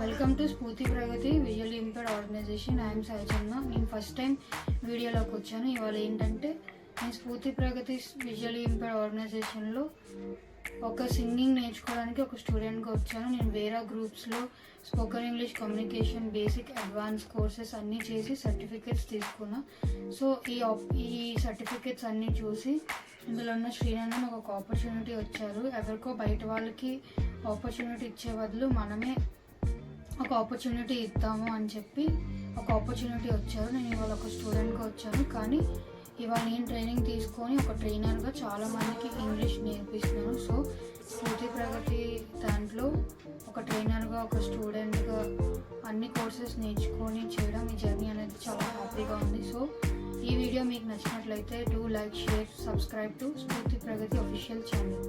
Welcome to Spoorthi Pragathi visually impaired organisation. I am Saichandra. నేను first time వీడియోలోకి వచ్చాను. ఇవాళ ఏంటంటే నేను స్ఫూర్తి ప్రగతి విజువల్లీ ఇంపైర్డ్ ఆర్గనైజేషన్లో ఒక సింగింగ్ నేర్చుకోవడానికి ఒక స్టూడెంట్గా వచ్చాను. నేను వేరే గ్రూప్స్లో spoken English, communication, basic, advance courses అన్నీ చేసి సర్టిఫికెట్స్ తీసుకున్నా. సో ఈ సర్టిఫికెట్స్ అన్నీ చూసి ఇందులో ఉన్న శ్రీనన్న నాకు ఒక ఆపర్చునిటీ వచ్చారు. ఎవరికో బయట వాళ్ళకి ఆపర్చునిటీ ఇచ్చే బదులు మనమే ఒక ఆపర్చునిటీ ఇద్దాము అని చెప్పి ఒక ఆపర్చునిటీ వచ్చారు. నేను ఇవాళ ఒక స్టూడెంట్గా వచ్చాను, కానీ ఇవాళ నేను ట్రైనింగ్ తీసుకొని ఒక ట్రైనర్గా చాలామందికి ఇంగ్లీష్ నేర్పిస్తున్నాను. సో స్ఫూర్తి ప్రగతి దాంట్లో ఒక ట్రైనర్గా, ఒక స్టూడెంట్గా అన్ని కోర్సెస్ నేర్చుకొని చేయడం, ఈ జర్నీ అనేది చాలా హ్యాపీగా ఉంది. సో ఈ వీడియో మీకు నచ్చినట్లయితే do like, share, subscribe to Spoorthi Pragathi official channel.